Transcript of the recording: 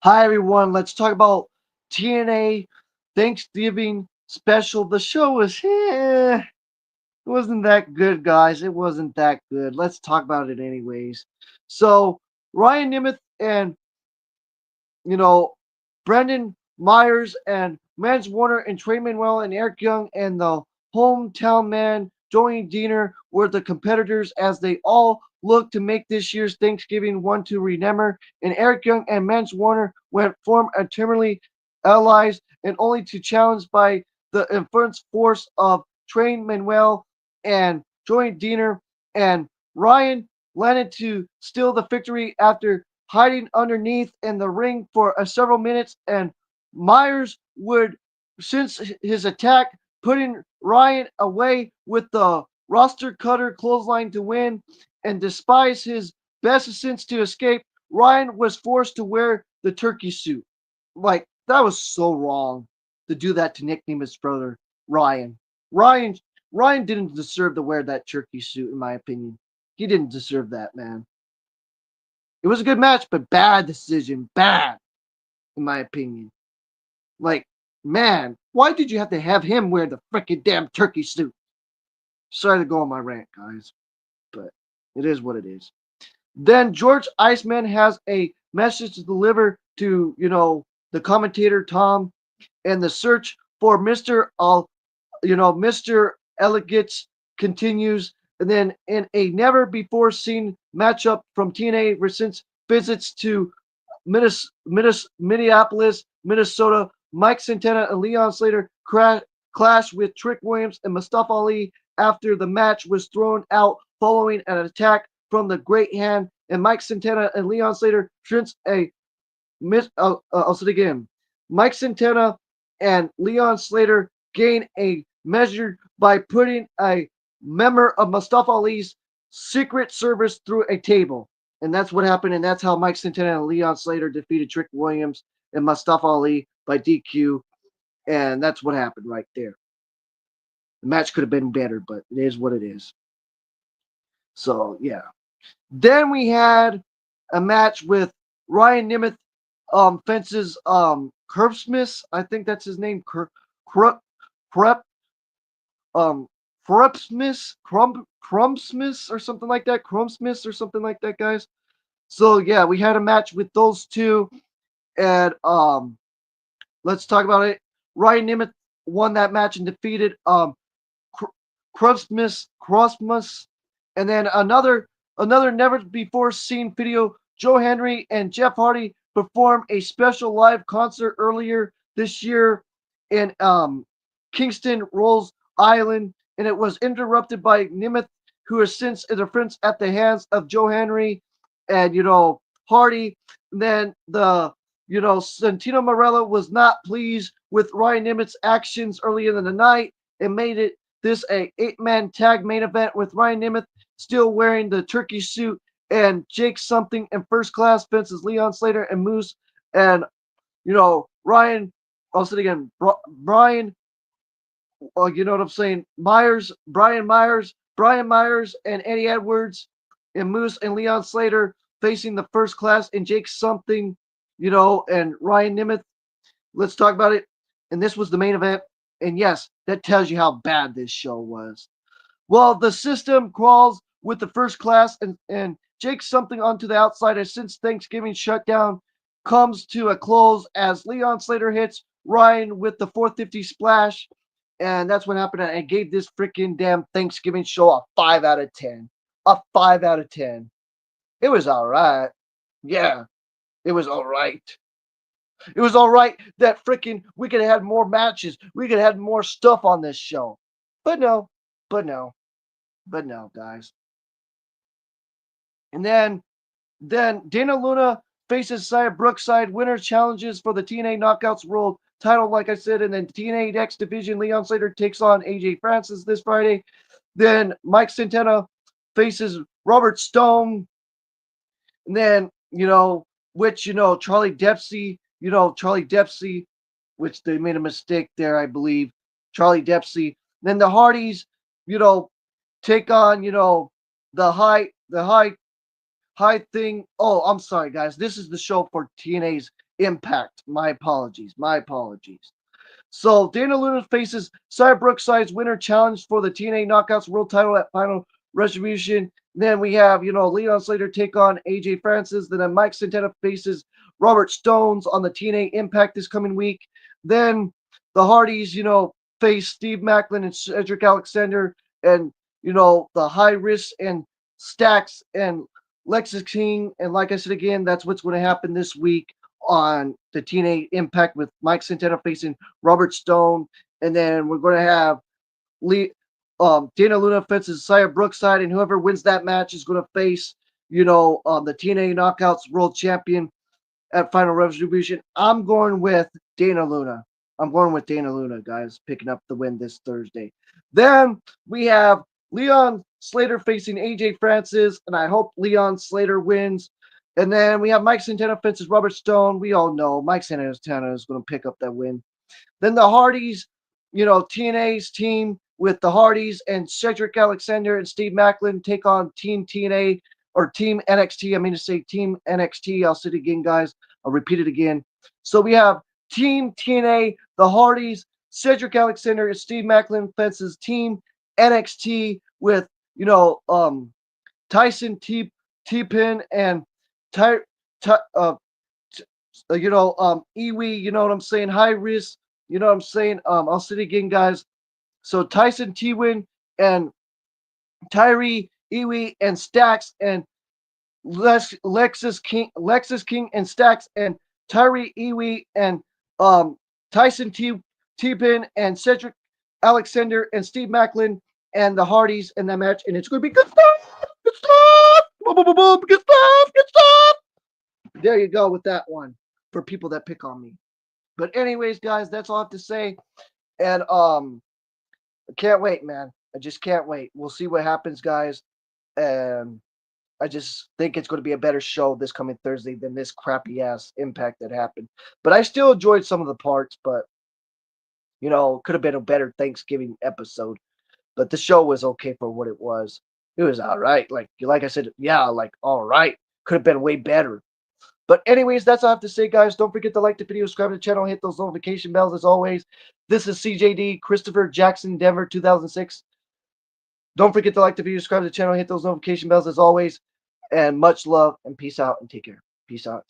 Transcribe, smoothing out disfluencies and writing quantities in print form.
Hi everyone, let's talk about TNA Thanksgiving special. The show it wasn't that good, guys. It wasn't that good. Let's talk about it anyways. So Ryan Nemeth and you know Brendan Myers and Mans Warner and Trey Manuel and Eric Young and the hometown man Joey Diener were the competitors as they all looked to make this year's Thanksgiving one to remember. And Eric Young and Mans Warner went form eternally allies and only to challenge by the influence force of Trey Manuel and Joey Diener and Ryan landed to steal the victory after hiding underneath in the ring for several minutes, and Myers would, since his attack, putting Ryan away with the roster cutter clothesline to win, and despite his best attempts to escape, Ryan was forced to wear the turkey suit. Like, that was so wrong to do that to Nick Nema's brother, Ryan. Ryan Ryan didn't deserve to wear that turkey suit, in my opinion. He didn't deserve that, man. It was a good match, but bad decision. Bad, in my opinion. Like, man, why did you have to have him wear the freaking damn turkey suit? Sorry to go on my rant, guys, but it is what it is. Then George Iceman has a message to deliver to, the commentator Tom, and the search for Mr. Elegance continues. And then in a never before seen matchup from TNA since visits to Minneapolis, Minnesota, Mike Santana and Leon Slater clash with Trick Williams and Mustafa Ali after the match was thrown out following an attack from the Great Hand. And Mike Santana and Leon Slater since a I'll say it again. Mike Santana and Leon Slater gain a measure by putting a member of Mustafa Ali's Secret Service through a table. And that's what happened. And that's how Mike Santana and Leon Slater defeated Trick Williams and Mustafa Ali by DQ. And that's what happened right there. The match could have been better, but it is what it is. So, yeah. Then we had a match with Ryan Nemeth fences Kurpsmith. I think that's his name. Krupp Krupp um Crumpsmith or something like that. Crumpsmith or something like that, guys. So yeah, we had a match with those two, and let's talk about it. Ryan Nemeth won that match and defeated Crossmus, and then another never before seen video. Joe Henry and Jeff Hardy performed a special live concert earlier this year in Kingston, Rolls Island, and it was interrupted by Nemeth, who has since interference at the hands of Joe Henry and Hardy. And then Santino Marella was not pleased with Ryan Nemeth's actions earlier in the night and made it this a 8-man tag main event with Ryan Nemeth still wearing the turkey suit and Jake something in first class fences Leon Slater and Moose and Ryan. I'll say it again, Brian. You know what I'm saying? Brian Myers, and Eddie Edwards and Moose and Leon Slater facing the first class and Jake something, and Ryan Nemeth. Let's talk about it. And this was the main event. And yes, that tells you how bad this show was. Well, the system crawls with the first class and Jake something onto the outside as since Thanksgiving shutdown comes to a close as Leon Slater hits Ryan with the 450 splash. And that's what happened. I gave this freaking damn Thanksgiving show a 5 out of 10. A 5 out of 10. It was all right. Yeah, it was all right. It was all right that freaking we could have had more matches. We could have had more stuff on this show. But no, but no, but no, guys. And then Dana Luna faces Saya Brookside. Winner challenges for the TNA Knockouts World title, like I said. And then TNA X Division, Leon Slater takes on AJ Francis this Friday. Then Mike Santana faces Robert Stone. And then, Charlie Dempsey, which they made a mistake there, I believe. Charlie Dempsey. Then the Hardys, you know, take on, the high thing. Oh, I'm sorry, guys. This is the show for TNA's Impact. My apologies. My apologies. So Dana Luna faces Cy Brookside's winner challenge for the TNA Knockouts World Title at Final Retribution. Then we have, Leon Slater take on AJ Francis. Then Mike Santana faces Robert Stones on the TNA Impact this coming week. Then the Hardys, face Steve Macklin and Cedric Alexander, and the High Risk and Stacks and Lexus King. And like I said again, that's what's going to happen this week on the TNA Impact with Mike Santana facing Robert Stone, and then we're going to have Dana Luna faces Saya Brookside, and whoever wins that match is going to face, the TNA Knockouts World Champion at Final Retribution. I'm going with Dana Luna. I'm going with Dana Luna, guys, picking up the win this Thursday. Then we have Leon Slater facing AJ Francis, and I hope Leon Slater wins. And then we have Mike Santana faces Robert Stone. We all know Mike Santana is going to pick up that win. Then the Hardys, TNA's team with the Hardys and Cedric Alexander and Steve Macklin take on Team TNA or Team NXT. I mean to say Team NXT. I'll say it again, guys. I'll repeat it again. So we have Team TNA, the Hardys, Cedric Alexander and Steve Macklin faces Team NXT with, Tyson T-Pin and Ty, Iwi, you know what I'm saying? High Risk, you know what I'm saying? I'll say it again, guys. So Tyson T-Win and Tyree, Iwi, and Stacks and Lexus King and Stacks and Tyree Iwi and Tyson T-Pin and Cedric Alexander and Steve Macklin and the Hardys in that match, and it's going to be good stuff. Good stuff. Boom, boom, boom, boom. Good stuff. Good stuff. There you go with that one for people that pick on me. But anyways, guys, that's all I have to say. And I can't wait, man. I just can't wait. We'll see what happens, guys. And I just think it's going to be a better show this coming Thursday than this crappy ass Impact that happened. But I still enjoyed some of the parts, but could have been a better Thanksgiving episode. But the show was okay for what it was. It was all right. Like I said, yeah, all right. Could have been way better. But anyways, that's all I have to say, guys. Don't forget to like the video, subscribe to the channel, hit those notification bells as always. This is CJD, Christopher Jackson, Denver, 2006. Don't forget to like the video, subscribe to the channel, hit those notification bells as always. And much love and peace out and take care. Peace out.